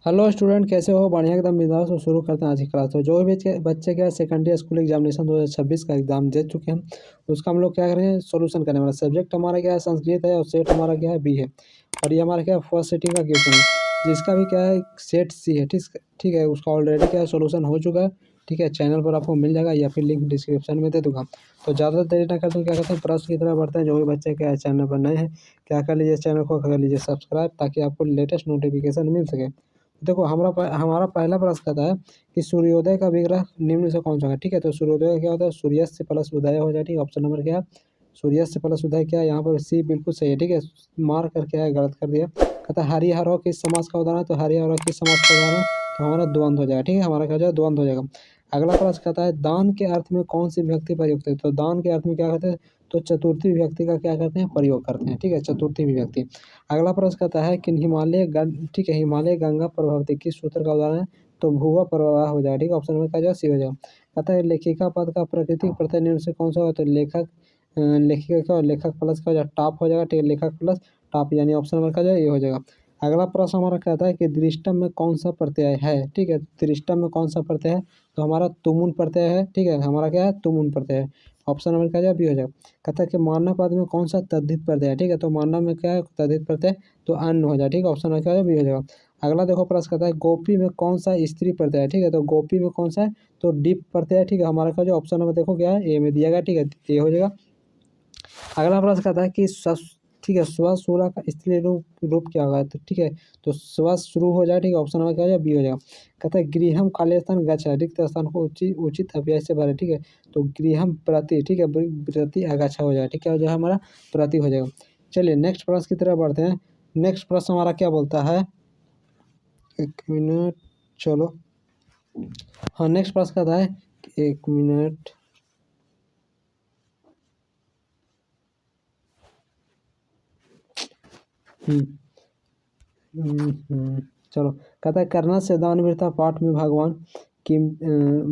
Hello student, कैसे हो? बढ़िया एकदम बिंदास। तो शुरू करते हैं आज की क्लास। तो जो भी बच्चे क्या सेकेंडरी स्कूल एग्जामिनेशन 2026 का एग्जाम दे चुके हैं, उसका हम लोग क्या करेंगे, सोल्यूशन करने वाला। सब्जेक्ट हमारा क्या है, संस्कृत है, और सेट हमारा क्या है, बी है। और ये हमारा क्या है, फर्स्ट सेटिंग का क्वेश्चन है, जिसका भी क्या है, सेट सी है। ठीक ठीक है, उसका ऑलरेडी क्या है, सोल्यूशन हो चुका है। ठीक है, चैनल पर आपको मिल जाएगा या फिर लिंक डिस्क्रिप्शन में दे दूंगा। तो ज़्यादा देरी ना करते हैं, क्या करते हैं, प्रश्न की तरफ बढ़ते हैं। जो भी बच्चे क्या है चैनल पर नए हैं, क्या कर लीजिए, चैनल को कर लीजिए सब्सक्राइब, ताकि आपको लेटेस्ट नोटिफिकेशन मिल सके। देखो हमारा पहला प्रश्न कहता है कि सूर्योदय का विग्रह निम्न से कौन सा है। ठीक है, तो सूर्योदय क्या होता है, सूर्यास्त से प्लस उदय हो जाए। ठीक है, ऑप्शन नंबर क्या है, सूर्यास्त से प्लस उदय क्या है, यहाँ पर सी बिल्कुल सही है। ठीक है, मार कर क्या है, गलत कर दिया। कहता है हरिहर किस समास का उदाहरण है, तो हरिहर किस समास का उदाहरण है, तो हमारा द्वंद्व हो जाएगा। ठीक है, हमारा क्या हो जाएगा, द्वंद्व हो जाएगा। अगला प्रश्न कहता है दान के अर्थ में कौन सी विभक्ति प्रयुक्त है, तो दान के अर्थ में क्या कहते हैं, तो चतुर्थी विभक्ति का क्या करते हैं, प्रयोग करते हैं। ठीक है, चतुर्थी विभक्ति। अगला प्रश्न कहता है कि ठीक है, हिमालय गंगा प्रभावती किस सूत्र का उदाहरण है, तो भूवा प्रवाह हो जाएगा। ठीक है, ऑप्शन में क्या जाएगा, सी हो जाएगा। कहता है लेखिका पद का प्राकृतिक प्रत्यय निम्न से कौन सा होगा, तो लेखिका क्या, लेखक प्लस का टाप हो जाएगा। ठीक है, लेखक प्लस टाप, यानी ऑप्शन नंबर का जाएगा, ये हो जाएगा। अगला प्रश्न हमारा कहता है कि दृष्टम में कौन सा प्रत्यय है। ठीक है, दृष्टम में कौन सा प्रत्यय है, तो हमारा तुमुन प्रत्यय है। ठीक है, हमारा क्या है, तुमुन प्रत्यय है। ऑप्शन नंबर क्या जाएगा, बी हो जाएगा। कहता है कि मानव पद में कौन सा तद्धित प्रत्यय है। ठीक है, तो मानव में क्या है, तद्धित प्रत्यय, तो अन्न हो जाए। ठीक है, ऑप्शन नंबर क्या है, बी हो जाएगा। अगला देखो प्रश्न कहता है गोपी में कौन सा स्त्री प्रत्यय है। ठीक है, तो गोपी में कौन सा है, तो डीप प्रत्यय है। ठीक है, हमारा का जो ऑप्शन नंबर देखो क्या है, ए में दिया गया। ठीक है, ए हो जाएगा। अगला प्रश्न कहता है कि ठीक है, स्वसुरा का स्त्री रूप क्या होगा, तो ठीक है, तो स्व शुरू हो जाए। ठीक है, ऑप्शन नंबर क्या हो जाएगा, बी हो जाएगा। कहता है गृहम खाली स्थान गच्छ, रिक्त स्थान को उचित अव्यय से भरे। ठीक है, तो गृहम प्रति, ठीक है, प्रति अगच्छ हो जाएगा। ठीक है, हो जाएगा हमारा प्रति हो जाएगा। चलिए नेक्स्ट प्रश्न की तरफ बढ़ते हैं। नेक्स्ट प्रश्न हमारा क्या बोलता है, एक मिनट, चलो। हाँ, नेक्स्ट प्रश्न कहता है, एक मिनट, चलो। कहता है कर्ण से दानवीरता पाठ में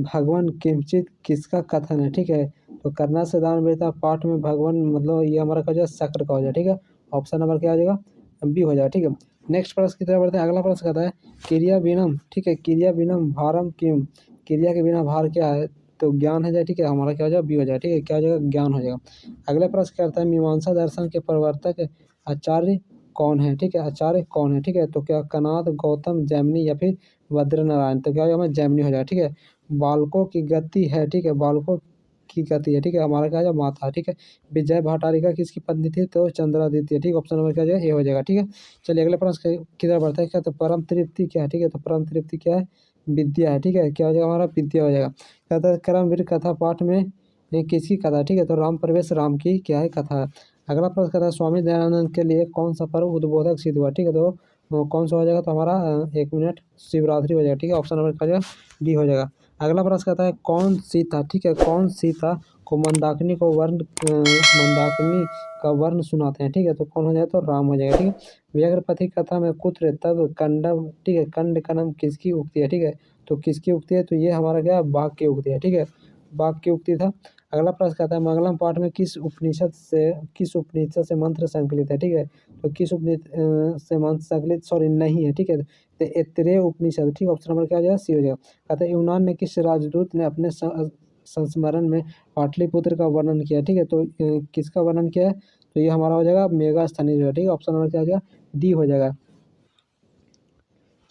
भगवान किंचित किसका कथन है। ठीक है, तो कर्ण से दानवीरता पाठ में भगवान मतलब ये हमारा का जो शक्र का हो जाए। ठीक है, ऑप्शन नंबर क्या आ जाएगा, बी हो जाएगा। ठीक है, नेक्स्ट प्रश्न की तरफ बढ़ते हैं। अगला प्रश्न कहता है क्रिया बिनम, ठीक है, क्रिया बिनम भारम किम, क्रिया के बिना भार क्या है, तो ज्ञान हो जाए। ठीक है, हमारा क्या हो जाएगा, बी हो जाएगा। ठीक है, क्या हो जाएगा, ज्ञान हो जाएगा। अगला प्रश्न कहता है मीमांसा दर्शन के प्रवर्तक आचार्य कौन है। ठीक है, आचार्य कौन है। ठीक है, तो क्या कनाद, गौतम, जैमिनी या फिर भद्र नारायण, तो क्या हो जाएगा, जैमिनी हो जाएगा। ठीक है, बालकों की गति है। ठीक है, बालकों की गति है। ठीक है, हमारा क्या है, माता। ठीक है, विजय भट्टारिका किसकी पत्नी थी, तो चंद्रादित्य। ठीक है, ऑप्शन नंबर क्या हो जाएगा, ए हो जाएगा। ठीक है, चलिए अगले प्रश्न की तरफ बढ़ता है। क्या, तो परम तृप्ति क्या है। ठीक है, तो परम तृप्ति क्या है, विद्या है। ठीक है, क्या हो जाएगा, हमारा विद्या हो जाएगा। कहता है कर्मवीर कथा पाठ में ये किसकी कथा है। ठीक है, तो राम प्रवेश राम की क्या है, कथा है। अगला प्रश्न कहता है स्वामी दयानंद के लिए कौन सा पर्व उद्बोधक सिद्ध हुआ। ठीक है, तो वो कौन सा हो जाएगा, तो हमारा एक मिनट, शिवरात्रि हो जाएगा। ठीक है, ऑप्शन नंबर क्या हो जाएगा, डी हो जाएगा। अगला प्रश्न कहता है कौन सीता, ठीक है, कौन सीता को मंदाकिनी का वर्ण सुनाते हैं। ठीक है, तो कौन हो जाएगा, तो राम हो जाएगा। ठीक है, व्याघ्रपति कथा में कुत्र तब कंडम, ठीक है, कंड कनम किसकी उक्ति है। ठीक है, तो किसकी उक्ति है, तो ये हमारा क्या है, बाघ की उक्ति है। ठीक है, बाघ की उक्ति था। अगला प्रश्न कहता है मंगलम पाठ में किस उपनिषद से मंत्र संकलित है। ठीक है, तो किस उपनिषद से मंत्र संकलित, सॉरी, नहीं है। ठीक है, तो ऐतरेय उपनिषद। ठीक, ऑप्शन नंबर क्या हो जाएगा, सी हो जाएगा। कहता है यूनान ने किस राजदूत ने अपने संस्मरण में पाटलिपुत्र का वर्णन किया। ठीक है, तो किसका वर्णन किया है, तो ये हमारा हो जाएगा मेगास्थनीज। ठीक है, ऑप्शन नंबर क्या हो जाएगा, डी हो जाएगा।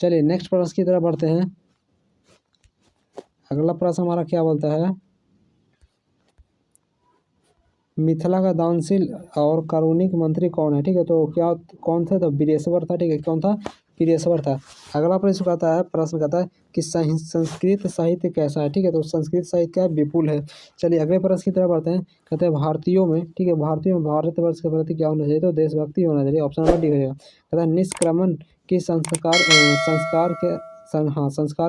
चलिए नेक्स्ट प्रश्न की तरफ बढ़ते हैं। अगला प्रश्न हमारा क्या बोलता है, मिथिला का दानशील और कारुणिक मंत्री कौन है। ठीक है, तो क्या कौन थे, तो वीरेश्वर था। ठीक है, कौन था, वीरेश्वर था। अगला प्रश्न कहता है कि संस्कृत साहित्य कैसा है। ठीक है, तो संस्कृत साहित्य क्या है, विपुल है। चलिए अगले प्रश्न की तरफ बढ़ते हैं। कहते हैं भारतीयों में, ठीक है, भारतीयों में भारतवर्ष के प्रति क्या होना चाहिए, तो देशभक्ति होना चाहिए। ऑप्शन नंबर डी हो जाएगा। कहता है निष्क्रमण की संस्कार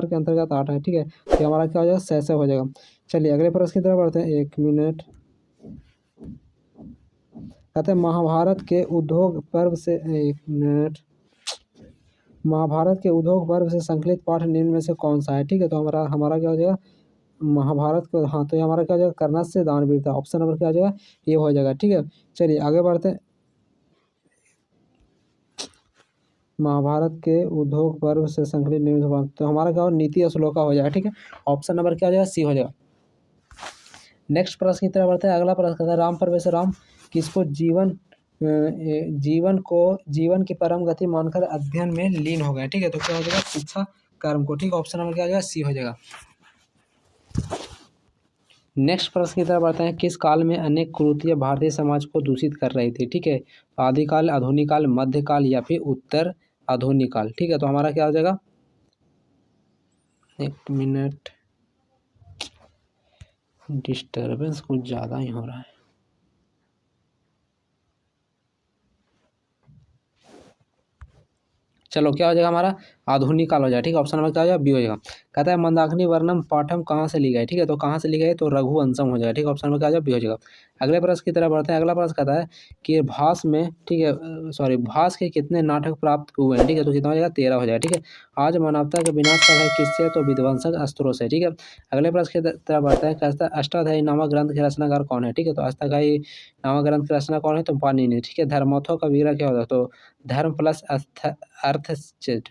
के अंतर्गत आता है। ठीक है, तो हमारा क्या हो जाएगा, शैशव हो जाएगा। चलिए अगले प्रश्न की तरफ बढ़ते हैं, एक मिनट। कहते हैं महाभारत के उद्योग पर्व से, एक मिनट, महाभारत के उद्योग पर्व से संकलित पाठ निम्न में से कौन सा है। ठीक है, तो हमारा क्या हो जाएगा, महाभारत को, हाँ, तो ये हमारा क्या हो जाएगा, कर्णा से दानवीरता। ऑप्शन नंबर क्या हो जाएगा, ये हो जाएगा। ठीक है, चलिए आगे बढ़ते हैं। महाभारत के उद्योग पर्व से संकलित निर्मित, तो हमारा क्या हो, नीति श्लोका हो जाएगा। ठीक है, ऑप्शन नंबर क्या हो जाएगा, सी हो जाएगा। नेक्स्ट प्रश्न की तरफ बढ़ते हैं। अगला प्रश्न कहता है राम परवेश राम किसको जीवन की परम गति मानकर अध्ययन में लीन हो गए। ठीक है, तो क्या हो जाएगा, शिक्षा कर्म को। ठीक है, ऑप्शन नंबर क्या हो जाएगा, सी हो जाएगा। नेक्स्ट प्रश्न की तरफ बढ़ते हैं। किस काल में अनेक कुरीतियां भारतीय समाज को दूषित कर रही थी। ठीक है, आदिकाल, आधुनिक काल, मध्यकाल या फिर उत्तर आधुनिक काल। ठीक है, तो हमारा क्या हो जाएगा, एक मिनट, डिस्टर्बेंस कुछ ज़्यादा ही हो रहा है। चलो क्या हो जाएगा हमारा, आधुनिक काल हो जाएगा। ठीक है, ऑप्शन नंबर क्या हो जाएगा, बी हो जाएगा। कहता है मंदाकिनी वर्णम पाठम कहाँ से ली गई। ठीक है, तो कहाँ से ली गई, तो रघुवंशम हो जाएगा। ठीक है, ऑप्शन नंबर क्या हो जाएगा, बी हो जाएगा। अगले प्रश्न की तरफ बढ़ते हैं। अगला प्रश्न कहता है कि भास में, ठीक है सॉरी, भास के कितने नाटक प्राप्त हुए हैं। ठीक है, तो कितना हो जाएगा, 13 हो जाएगा। ठीक है, आज मानवता का विनाश कब है, किससे, तो विध्वंसक अस्त्रों से। ठीक है, अगले प्रश्न की तरफ बढ़ते हैं। कहता है अष्टाध्यायी नामक ग्रंथ के रचनाकार कौन है। ठीक है, तो अष्टाध्यायी नामक ग्रंथ की रचना कौन है, तो पाणिनि। ठीक है, धर्मोत्थों का विग्रह क्या होता है, तो धर्म प्लस अर्थ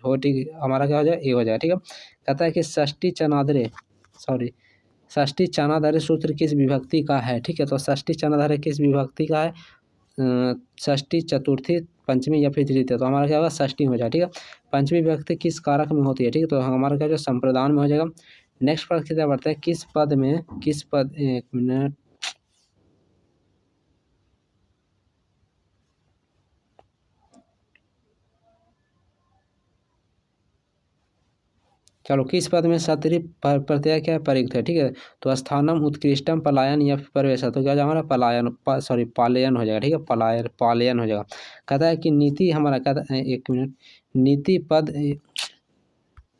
हो। ठीक है, हमारा क्या हो जाएगा, ए हो जाएगा। ठीक है, कहता है कि षष्ठी चनाधारे सूत्र किस विभक्ति का है। ठीक है, तो षष्ठी चनाधारे किस विभक्ति का है, षष्ठी, चतुर्थी, पंचमी या फिर तृतीय, तो हमारा क्या होगा, षष्ठी हो जाएगा। ठीक है, पंचमी विभक्ति किस कारक में होती है। ठीक है, तो हमारा क्या हो जाएगा, संप्रदान में हो जाएगा। नेक्स्ट प्रश्न की तरफ बढ़ते हैं। एक मिनट, चलो, किस पद में सत्री प्रत्यय क्या प्रयुक्त है। ठीक है, तो स्थानम, उत्कृष्टम, पलायन या फिर प्रवेश, तो क्या हो जाएगा हमारा, पालयन हो जाएगा। ठीक है, पालयन हो जाएगा। कहता है कि नीति, हमारा कहता है, एक मिनट, नीति पद,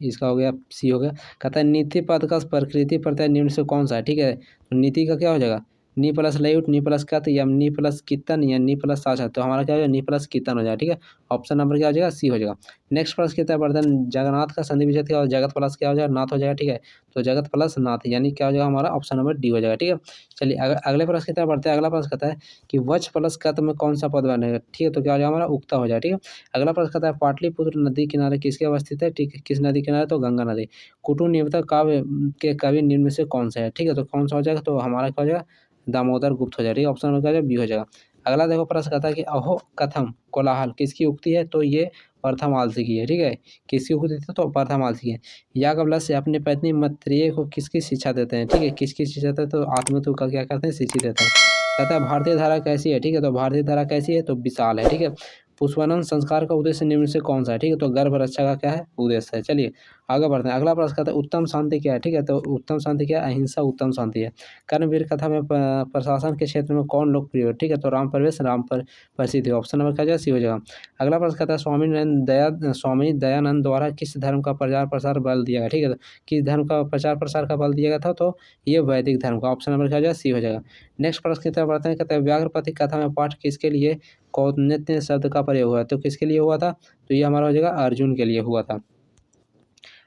इसका हो गया, सी हो गया। कहता है नीति पद का प्रकृति प्रत्यय निम्न से कौन सा है। ठीक है, तो नीति का क्या हो जाएगा, नी प्लस लयुट, नी प्लस कत, या नी प्लस कीर्तन, या नी प्लस साचा, तो हमारा क्या हो जाएगा, नी प्लस कीर्तन हो जाएगा। ठीक है, ऑप्शन नंबर क्या हो जाएगा, सी हो जाएगा। नेक्स्ट प्रश्न की तरफ बढ़ते हैं। जगन्नाथ का संधि विच्छेद क्या हो, जगत प्लस क्या हो जाएगा, नाथ हो जाएगा। ठीक है, तो जगत प्लस नाथ यानी क्या हो जाएगा हमारा, ऑप्शन नंबर डी हो जाएगा। ठीक है, चलिए अगले प्रश्न की तरफ बढ़ते हैं। अगला प्रश्न कहता है कि वच प्लस कत में कौन सा पद बनेगा। ठीक है, तो क्या हो जाएगा हमारा, उक्ता हो जाएगा। ठीक है, अगला प्रश्न कहता है पाटलिपुत्र नदी किनारे किसके अवस्थित है। ठीक है, किस नदी किनारे, तो गंगा नदी। कुटु निवतक काव्य के कवि निम्न में से कौन सा है। ठीक है, तो कौन सा हो जाएगा, तो हमारा क्या हो जाएगा, दामोदर गुप्त हो जाएगा। ठीक है, ऑप्शन नंबर क्या हो जाएगा, बी हो जाएगा। अगला देखो प्रश्न कहता है कि अहो कथम कोलाहल किसकी उक्ति है, तो ये प्रथमालसी की है। ठीक है, किसकी उक्ति थी, तो प्रथमालसी है। याज्ञवल्क्य से अपनी पत्नी मैत्रेयी को किसकी शिक्षा देते हैं। ठीक है, किसकी शिक्षा देते हैं, तो आत्मतत्व का क्या करते हैं, शिक्षित देते हैं। कहता है भारतीय धारा कैसी है। ठीक है, तो भारतीय धारा कैसी है, तो विशाल है। ठीक है, पुष्पानंद संस्कार का उद्देश्य निम्न से कौन सा है। ठीक है, तो गर्भ रक्षा का क्या है, उद्देश्य है। चलिए आगे बढ़ते हैं। अगला प्रश्न कहता है उत्तम शांति क्या है। ठीक है, तो उत्तम शांति क्या है, अहिंसा उत्तम शांति है। कर्मवीर कथा में प्रशासन के क्षेत्र में कौन लोकप्रिय है। ठीक है, तो राम परवेश राम पर प्रसिद्ध है। ऑप्शन नंबर क्या हो जाएगा, सी हो जाएगा। अगला प्रश्न कहता है स्वामी दयानंद द्वारा किस धर्म का प्रचार प्रसार बल दिया गया। ठीक है, तो किस धर्म का प्रचार प्रसार का बल दिया गया था, तो ये वैदिक धर्म का। ऑप्शन नंबर क्या हो जाएगा, सी हो जाएगा। नेक्स्ट प्रश्न की तरफ बढ़ते हैं। कहते हैं व्याघ्रपति कथा में पाठ किसके लिए कौन्य शब्द का प्रयोग हुआ, तो किसके लिए हुआ था, तो ये हमारा हो जाएगा अर्जुन के लिए हुआ था।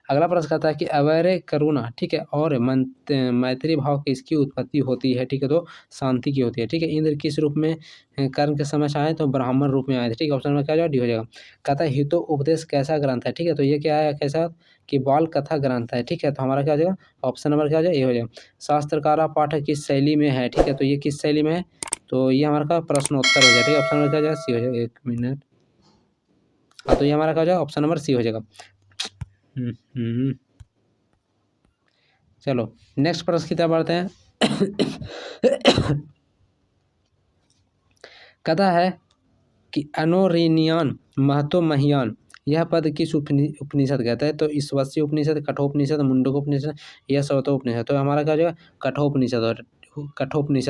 अगला प्रश्न कहता है कि अवैर करुणा, ठीक है, और मैत्री भाव की इसकी उत्पत्ति होती है। ठीक है, तो शांति की होती है। ठीक है, इंद्र किस रूप में कर्म के समय से आए, तो ब्राह्मण रूप में आए थे। ठीक है, ऑप्शन में क्या हो जाएगा, डी हो जाएगा। कहता है हितो उपदेश कैसा ग्रंथ है। ठीक है, तो ये क्या है, कैसा कि बाल कथा ग्रंथ है। ठीक है, तो हमारा क्या हो जाएगा, ऑप्शन नंबर क्या हो जाएगा, ए हो जाएगा। शास्त्रकारा पाठ किस शैली में है। ठीक है, तो ये किस शैली में है, तो ये हमारा का प्रश्नोत्तर हो जाएगा। ठीक है, ऑप्शन नंबर क्या हो जाएगा, सी हो जाएगा। एक मिनट, हाँ, तो ये हमारा क्या हो जाएगा, ऑप्शन नंबर सी हो जाएगा। चलो नेक्स्ट प्रश्न की तरफ बढ़ते हैं। कहता है कि अनोरिनियान महतो महियान यह पद किस उपनिषद कहता है, तो ईश्वरीय उपनिषद, कठोपनिषद, मुंडकोपनिषद या सवतोपनिषद, तो हमारा क्या हो जाएगा, कठोपनिषद हो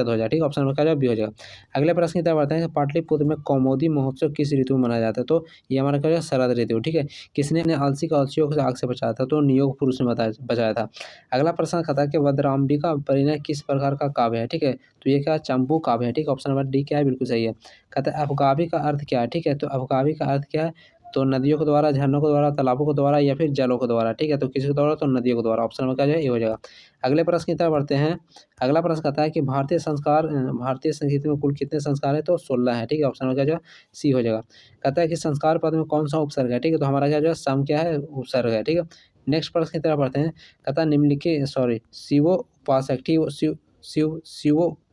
जाएगा। ठीक है, ऑप्शन नंबर क्या हो जाएगा, बी हो जाएगा। अगले प्रश्न की तरफ बढ़ते हैं। पाटलिपुत्र में कौमुदी महोत्सव किस ऋतु में मनाया जाता है, तो ये हमारा क्या हो जाएगा, शरद ऋतु। ठीक है, किसने अपने आलसी का अलसियों से आग से बचाया था, तो नियोग पुरुष ने बचाया था। अगला प्रश्न कहता है कि वज्राम्बिका परिणय किस प्रकार का काव्य है। ठीक है, तो ये क्या चंपू काव्य है। ठीक है, ऑप्शन नंबर डी क्या है, बिल्कुल सही है। कहता है अवगावी का अर्थ क्या है। ठीक है, तो अवगावी का अर्थ क्या है, तो नदियों के द्वारा, झरनों के द्वारा, तालाबों के द्वारा या फिर जलों के द्वारा, ठीक है। तो किसके द्वारा? तो नदियों के द्वारा। ऑप्शन नंबर क्या है? ये हो जाएगा। अगले प्रश्न की तरफ बढ़ते हैं। अगला प्रश्न कहता है कि भारतीय संस्कृति में कुल कितने संस्कार है? तो 16 है, ठीक है। ऑप्शन नंबर क्या जो सी हो जाएगा। कहता है कि संस्कार पद में कौन सा उपसर्ग है? ठीक है, तो हमारा क्या जो है सम क्या है? उपसर्ग है, ठीक है। नेक्स्ट प्रश्न की तरफ बढ़ते हैं। कहता है निम्नलिखित शिवोपासक, ठीक है,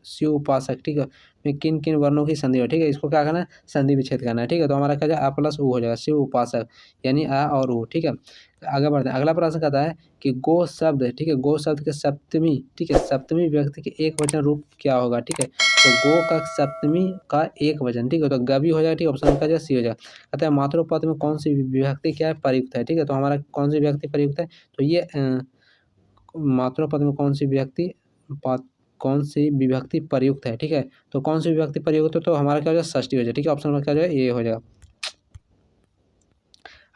शिव उपासक, ठीक है, में किन किन वर्णों की संधि हो? ठीक है, इसको क्या करना है? संधि विच्छेद करना है, ठीक है। तो हमारा क्या जाए? अ प्लस उ हो जाएगा, शिव उपासक यानी अ और उ, ठीक है। आगे बढ़ते हैं। अगला प्रश्न कहता है कि गो शब्द, ठीक है, गो शब्द के सप्तमी, ठीक है, सप्तमी व्यक्ति के एक वचन रूप क्या होगा? ठीक है, तो गो का सप्तमी का एक वचन, ठीक है, तो ग भी हो जाएगा, ठीक है। ऑप्शन का जो सी हो जाएगा। कहता है मातृपद में कौन सी विभक्ति क्या है? प्रयुक्त है, ठीक है। तो हमारा कौन सी विभक्ति प्रयुक्त है? तो ये मातृपद में कौन सी विभक्ति प्रयुक्त है? ठीक है, तो कौन सी विभक्ति प्रयुक्त है? तो हमारा क्या हो जाएगा? षष्ठी हो जाएगा, ठीक है। ऑप्शन नंबर क्या हो जाएगा? ये हो जाएगा।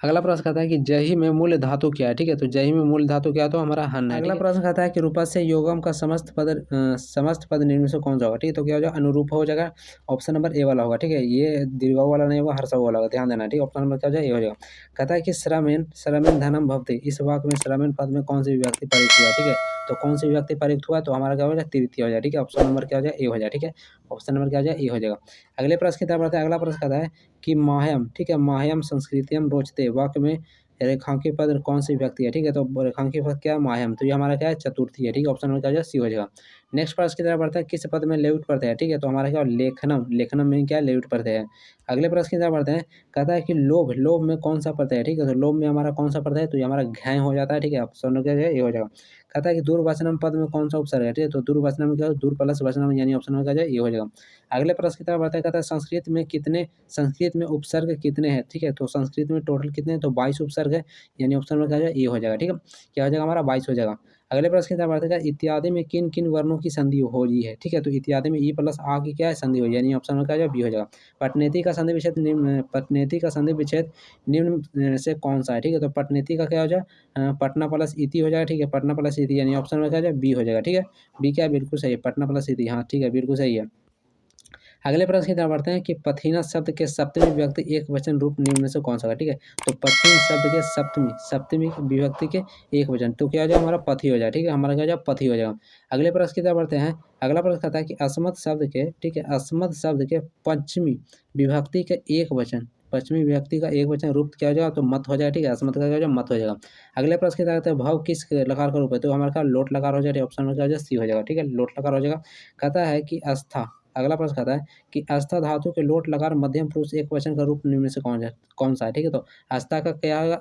अगला प्रश्न कहता है कि जही में मूल धातु क्या है? ठीक है, तो जही में मूल धातु क्या है? तो हमारा हन है। अगला प्रश्न कहता है कि रूपा से योगम का समस्त पद निम्न से कौन सा होगा? ठीक है, तो क्या हो जाएगा? अनुरूप हो जाएगा। ऑप्शन नंबर ए वाला होगा, ठीक है। ये दीर्घाऊ वाला नहीं होगा, हर्षाऊ वाला होगा, ध्यान देना, ठीक है। ऑप्शन नंबर क्या हो जाएगा? ये हो जाएगा। कहता है कि श्रमेण धनम भवति, इस वाक्य में श्रमेण पद में कौन सी विभक्ति प्रयुक्त हुआ? ठीक है, तो कौन सी विभक्ति प्रयुक्त हुआ? तो हमारा क्या हो जाएगा? तृतीय हो जाएगा, ठीक है। ऑप्शन नंबर क्या हो जाएगा? ए हो जाएगा, ठीक है। ऑप्शन नंबर क्या हो जाएगा? ए हो जाएगा। अगले प्रश्न की तरफ बढ़ते हैं। अगला प्रश्न कहता है कि माह्यम, ठीक है, माह्यम संस्कृतियम रोचते वाक्य में रेखांकित पद कौन सी विभक्ति है? ठीक है, तो रेखांकित पद क्या है? माह्यम, तो ये हमारा क्या है? चतुर्थी है, ठीक है। ऑप्शन नंबर क्या हो जाएगा? सी हो जाएगा। नेक्स्ट प्रश्न की तरफ बढ़ता है। किस पद में लेउट प्रत्यय है? ठीक है, तो हमारा क्या? लेखनम, लेखनम में क्या है? लेउट प्रत्यय है। अगले प्रश्न की तरफ बढ़ते हैं। कहता है कि लोभ, लोभ में कौन सा प्रत्यय है? ठीक है, तो लोभ में हमारा कौन सा प्रत्यय है? तो ये हमारा घय हो जाता है, ठीक है। ऑप्शन नंबर क्या है? ये हो जाएगा। कहता है कि दूरवचनम पद में कौन सा उपसर्ग है? ठीक है, तो दूरवचनम में क्या है? दूर प्लस वचनम, यानी ऑप्शन नंबर क्या है? ये हो जाएगा। अगले प्रश्न की तरफ बढ़ते हैं। कहता है संस्कृत में उपसर्ग कितने हैं? ठीक है, तो संस्कृत में टोटल कितने हैं? तो 22 उपसर्ग है, यानी ऑप्शन नंबर क्या हो जाएगा? ए हो जाएगा, ठीक है। क्या हो जाएगा? हमारा 22 हो जाएगा। अगले प्रश्न की तरफ बढ़ते हैं। इत्यादि में किन किन वर्णों की संधि हो रही है? ठीक है, तो इत्यादि में ई प्लस आ की क्या है? संधि हो, यानी ऑप्शन नंबर क्या हो जाएगा? बी हो जाएगा। पटनेती का संधि विच्छेद निम्न से कौन सा है? ठीक है, तो पटनेती का क्या हो जाएगा? पटना प्लस इति हो जाएगा, ठीक है। पटना प्लस इति, यानी ऑप्शन नंबर क्या हो जाएगा? बी हो जाएगा, ठीक है। बी क्या है? बिल्कुल सही है, पटना प्लस इति, हाँ ठीक है, बिल्कुल सही है। अगले प्रश्न की तरफ बढ़ते हैं कि पथीना शब्द के सप्तमी विभक्ति एक वचन रूप निम्न में से कौन सा है? ठीक है, तो पथीन शब्द के सप्तमी विभक्ति के एक वचन, तो क्या हो जाएगा? हमारा पथी हो जाएगा, ठीक है। हमारा क्या हो जाएगा? पथी हो जाएगा। अगले प्रश्न की तरफ बढ़ते हैं। अगला प्रश्न कहता है कि अस्मत् शब्द के, ठीक है, अस्मत् शब्द के पंचमी विभक्ति के एक वचन, पश्चिमी विभक्ति का एक वचन रूप क्या हो जाएगा? तो मत हो जाएगा, ठीक है। अस्मत् का क्या हो जाएगा? मत हो जाएगा। अगले प्रश्न की तरफ भाव किस लकार का रूप है? तो हमारा क्या? लोट लकार हो जाएगा। ऑप्शन में क्या हो जाएगा? सी हो जाएगा, ठीक है, लोट लकार हो जाएगा। कहता है कि आस्था, अगला प्रश्न कहता है कि आस्था धातु के लोट लकार मध्यम पुरुष एक वचन का रूप निम्न में से कौन सा है? ठीक है, तो आस्था का क्या होगा?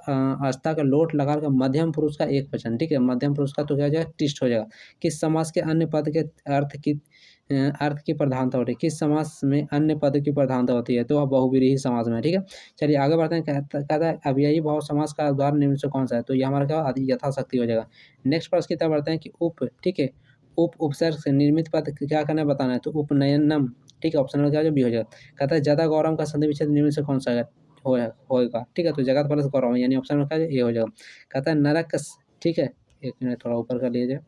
आस्था का लोट लकार का मध्यम पुरुष का एक वचन, ठीक है, मध्यम पुरुष का, तो क्या हो जाएगा? टिष्ट हो जाएगा। किस समास के अन्य पद के अर्थ की प्रधानता होती है? किस समास में अन्य पद की प्रधानता होती है? तो बहुव्रीहि समास में, ठीक है। चलिए आगे बढ़ते हैं। कहता है अव्ययी भाव समास का उदाहरण निम्न से कौन सा है? तो ये हमारा क्या? यथाशक्ति हो जाएगा। नेक्स्ट प्रश्न की तरफ बढ़ते हैं कि ठीक है, उपसर्ग से निर्मित पद क्या करना है? बताना है, तो उपनयनम, ठीक है। ऑप्शन में क्या हो जाएगा? बी हो जाएगा। कहता है जदा गौरव का संधि विच्छेद निम्न से कौन सा होएगा? ठीक है, तो जगत प्लस गौरव, यानी ऑप्शन में क्या ये हो जाएगा। कहता है नरक, ठीक है, एक मिनट थोड़ा ऊपर कर लीजिए।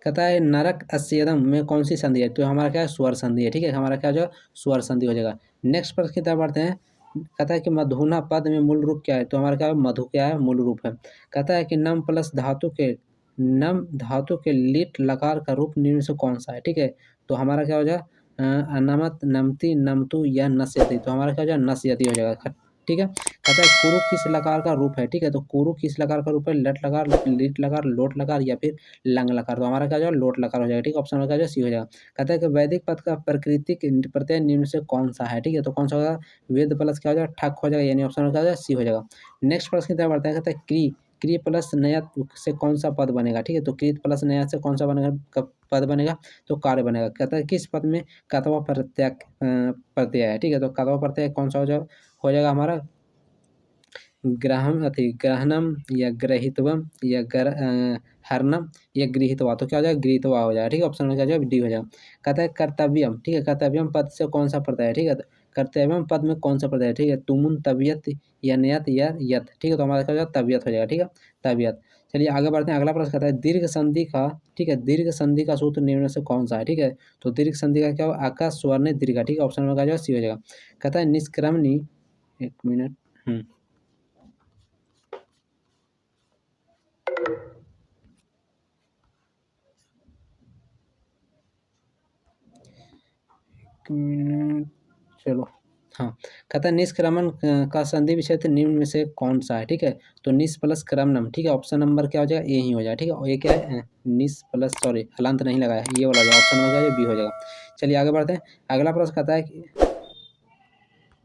कहता है नरक अस्यदम में कौन सी संधि है? तो हमारा क्या है? स्वर संधि है, ठीक है। हमारा क्या हो जाएगा? स्वर संधि हो जाएगा। नेक्स्ट प्रश्न की तरफ बढ़ते हैं। कहता है कि मधुना पद में मूल रूप क्या है? तो हमारा क्या है? मधु क्या है? मूल रूप है। कहता है कि नम धातु के लिट लकार का रूप निम्न से कौन सा है? ठीक है, तो हमारा क्या हो जाएगा? अनमत, नमति, नमतु या नस्यति, तो हमारा क्या हो जाएगा? नस्यति हो जाएगा, ठीक है। कहता है कुरु किस लकार का रूप है? ठीक है, तो कुरु किस लकार का रूप है? लट लकार, लिट लकार, लोट लकार या फिर लंग लकार, तो हमारा क्या हो जाएगा? लोट लकार हो जाएगा, ठीक है। ऑप्शन में क्या हो जाएगा? सी हो जाएगा। कहता है कि वैदिक पद का प्राकृतिक प्रत्यय निम्न से कौन सा है? ठीक है, तो कौन सा होगा? वेद प्लस क्या हो जाएगा? ठक हो जाएगा, यानी ऑप्शन में क्या हो जाएगा? सी हो जाएगा। नेक्स्ट प्रश्न की तरफ बढ़ता है। कहता है क्री प्लस नया से कौन सा पद बनेगा? ठीक है, तो कृत प्लस नया से कौन सा बनेगा? पद बनेगा, तो कार्य बनेगा। कहता है किस पद में कतवा प्रत्यय है? ठीक है, तो कतवा प्रत्यय कौन सा हो जाएगा हमारा? ग्रहणम या ग्रहित्वम या हरणम या गृहीतवा, तो क्या हो जाएगा? गृहीतवा हो जाएगा, ठीक है। ऑप्शन में क्या हो जाएगा? डी हो जाएगा। कहता है कर्तव्यम, ठीक है, कर्तव्यम पद से कौन सा प्रत्यय है? ठीक है, कर्तव्यम पद में कौन सा प्रत्यय है? ठीक है, तुमुन, तबियत या नियत या यत, ठीक है, तो हमारा क्या हो जाएगा? तबियत हो जाएगा, ठीक है, तबियत। चलिए आगे बढ़ते हैं। अगला प्रश्न कहता है दीर्घ संधि का, ठीक है, दीर्घ संधि का सूत्र निम्न में से कौन सा है, ठीक है। तो दीर्घ संधि का क्या होगा, आकाश स्वर्ण दीर्घ, ठीक है, ऑप्शन में क्या जाएगा, सी हो जाएगा। कहता है निष्क्रमणी, एक मिनट, एक मिनट, चलो, हाँ, कहता है निष्क्रमण का संधि विच्छेद निम्न में से कौन सा है, ठीक है। तो निस प्लस क्रमणम, ठीक है, ऑप्शन नंबर क्या हो जाएगा, ए ही हो जाएगा, ठीक है। और ये क्या है, निस प्लस, सॉरी हलांत नहीं लगाया, ये वाला जो ऑप्शन में क्या बी हो जाएगा। चलिए आगे बढ़ते हैं। अगला प्रश्न कहता है कि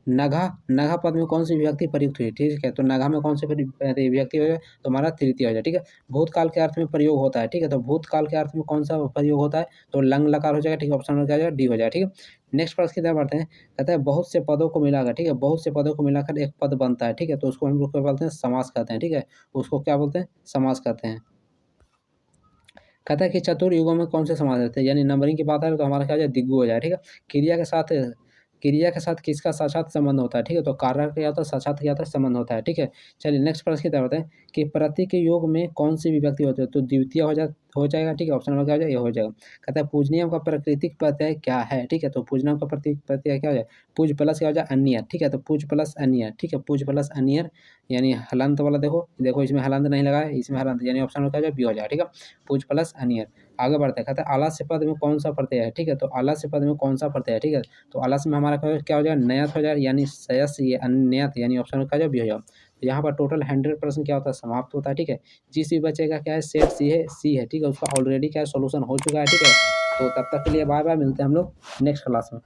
नघा, नघा पद में कौन सी विभक्ति प्रयुक्त हुई, ठीक है। तो नघा में कौन सी विभक्ति हो जाए, तो हमारा तृतीय हो जाए, ठीक है। भूतकाल के अर्थ में प्रयोग होता है, ठीक है। तो भूतकाल के अर्थ में कौन सा प्रयोग होता है, तो लंग लकार हो जाएगा, ठीक है, ऑप्शन में क्या हो जाएगा, डी हो जाएगा, ठीक है। नेक्स्ट प्रश्न की तरफ बढ़ते हैं। कहता है बहुत से पदों को मिलाकर, ठीक है, बहुत से पदों को मिलाकर एक पद बनता है, ठीक है। तो उसको हम लोग क्या बोलते हैं, समास कहते हैं, ठीक है। उसको क्या बोलते हैं, समास कहते हैं। कहता है कि चतुर्युगों में कौन से समास रहते हैं, यानी नंबरिंग की बात है तो हमारा क्या हो जाए, दिग्गु हो जाए, ठीक है। क्रिया के साथ, क्रिया के साथ किसका साक्षात संबंध होता है, ठीक है। तो कारक क्या होता है, साक्षात क्या होता है, संबंध होता है, ठीक है। चलिए नेक्स्ट प्रश्न की तरफ आते हैं कि प्रति के योग में कौन सी विभक्ति होती है, तो द्वितीय हो जाएगा, ठीक है, ऑप्शन नंबर क्या हो जाएगा, ये हो जाएगा। कहता है पूजनीय का प्राकृतिक प्रत्यय क्या है, ठीक है। तो पूजनीय का प्रत्यय क्या हो जाए, पूज प्लस क्या हो जाए, अन्य, ठीक है। तो पूज प्लस अन्य, ठीक है, पूज प्लस अन्य, यानी हलंत वाला, देखो देखो इसमें हलंत नहीं लगा है, इसमें हलंत, यानी ऑप्शन में क्या हो जाए, बी हो जाए, ठीक है। पूज प्लस अन्य। आगे बढ़ते हैं। कहता है आलस्य पद में कौन सा प्रत्यय है, ठीक है। तो आलस्य पद में कौन सा प्रत्यय है, ठीक है। तो आलस्य में हमारा क्या हो जाएगा, नयत हो जाएगा, यानी सयस, ये अन्यत, यानी ऑप्शन में क्या हो जाए, बी हो जाएगा। तो यहाँ पर टोटल 100% क्या होता है, समाप्त होता है, ठीक है। जिस भी बच्चे का क्या है, सेट सी है, ठीक है, उसका ऑलरेडी क्या है, सोल्यूशन हो चुका है, ठीक है। तो तब तक के लिए बाय बाय, मिलते हैं हम लोग नेक्स्ट क्लास में।